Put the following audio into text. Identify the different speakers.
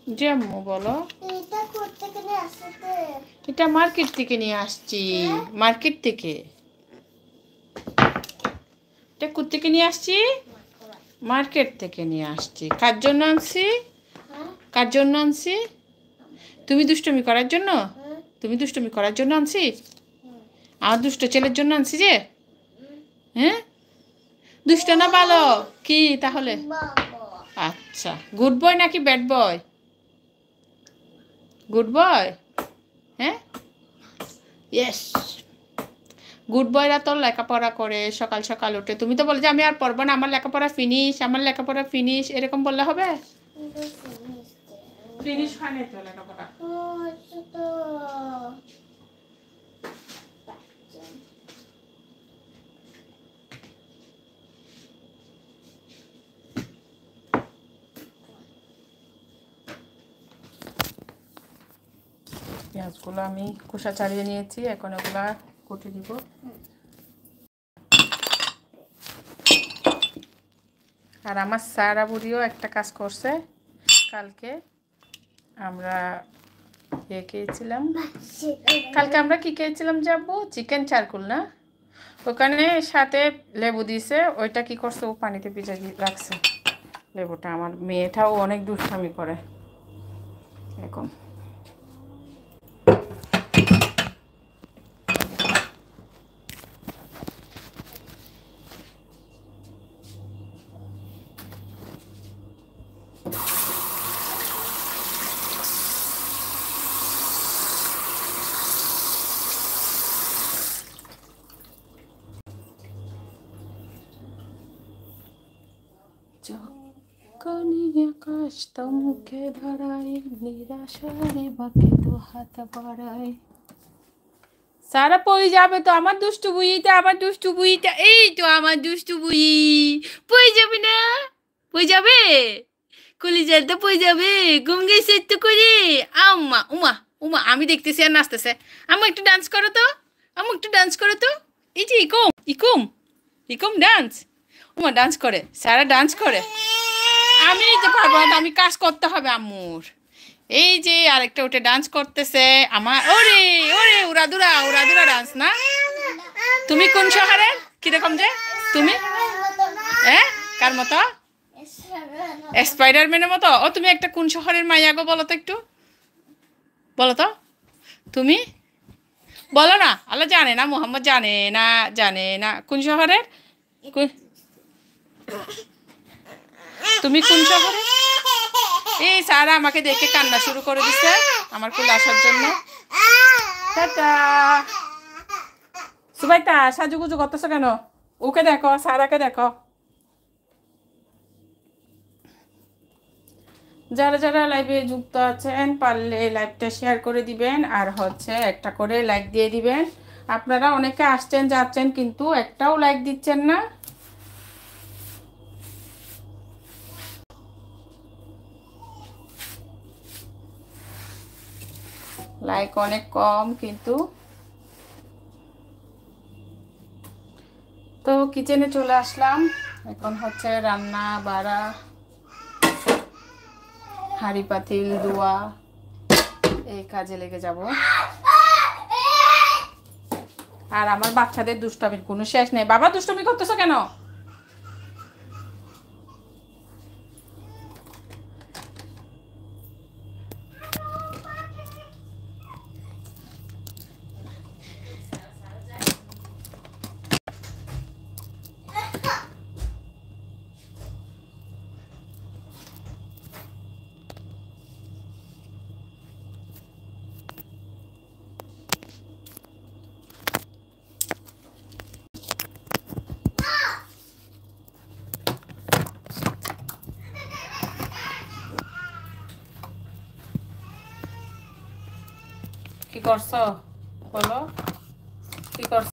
Speaker 1: জি আম্মু বলো। এটা মার্কেট থেকে নিয়ে আসছি। মার্কেট থেকে। এটা কোত্থেকে নিয়ে আসছি? মার্কেট থেকে নিয়ে আসছি। কার জন্য আনছি? কার জন্য আনছি? তুমি দুষ্টুমি করার জন্য? তুমি দুষ্টুমি করার জন্য আনছি? আমার দুষ্ট ছেলের জন্য আনছি যে। হ্যাঁ, দুষ্ট না ভালো কি তাহলে? আচ্ছা, গুড বয় নাকি ব্যাড বয়? Good boy. হ্যাঁ, ইয়েস। গুড বয়রা তো লেখাপড়া করে, সকাল সকাল উঠে। তুমি তো বলে যে আমি আর পড়বো না, আমার লেখাপড়া ফিনিশ, আমার লেখাপড়া ফিনিশ, এরকম বললে হবে? ফিনিশ হয় না তো লেখাপড়া। পেঁয়াজগুলো আমি খোসা ছাড়িয়ে নিয়েছি, এখন এগুলা কুটে দিব। আর আমার সারা বুড়িও একটা কাজ করছে। কালকে আমরা খেয়েছিলাম। কালকে আমরা কি খেয়েছিলাম যাবো? চিকেন চারকুল না? ওখানে সাথে লেবু দিয়েছে, ওইটা কি করছে, ও পানিতে ভিজে রাখছে লেবুটা। আমার মেয়েটাও অনেক দুষ্টামি করে এখন। আকাশ তমুখে ধরাই, নিরাশারে বাকে তো হাত বাড়াই। সারা পই যাবে তো আমার দুষ্টু বুইটা, আমার দুষ্টু বুইটা, এই তো আমার দুষ্টু বুই। পই যাবে না? পই যাবে? কলিজার তো পই যাবে। ঘুম গেছে একটু করে। আম্মা উমা উমা, আমি দেখতেছি আর নাচতেছে। আম্মা একটু ডান্স করো তো। আম্মা একটু ডান্স করো তো। এই যে ইকুম ইকুম ইকুম ডান্স। উমা ডান্স করে, সারা ডান্স করে। আমি তো পারবো না, আমি কাজ করতে হবে আম্মুর। এই যে আরেকটা উঠে ডান্স করতেছে আমার। ওরে ওরে, উড়াদুরা উড়াদুরা ডান্স না? তুমি কোন শহরের? কিরকম যে তুমি? হ্যাঁ, কার মতো? স্পাইডারম্যানের মতো? ও তুমি একটা কোন শহরের মাইয়া গো, বলো তো একটু, বলো তো তুমি। বলো না, আল্লাহ জানে না, মোহাম্মদ জানে না, জানে না কোন শহরের। তুমি কোন শহরে? এই সারা আমাকে দেখে কান্না শুরু করে দিচ্ছে আমার কুলে আসার জন্য। টাটা। সুবাইতা সাজুগুজু করতেছো কেন? ওকে দেখো, সারাকে দেখো। যারা যারা লাইভে যুক্ত আছেন পারলে লাইভটা শেয়ার করে দিবেন, আর হচ্ছে একটা করে লাইক দিয়ে দিবেন। আপনারা অনেকে আসছেন যাচ্ছেন, কিন্তু একটাও লাইক দিচ্ছেন না। লাইক অনেক কম কিন্তু। তো কিচেনে চলে আসলাম, এখন হচ্ছে রান্না বাড়া, হাঁড়ি পাতিল ধোয়া, এই কাজে লেগে যাব। আর আমার বাচ্চাদের দুষ্টামির কোনো শেষ নেই। বাবা দুষ্টামি করতেছো কেন? কি করছো বলো, কি করছো?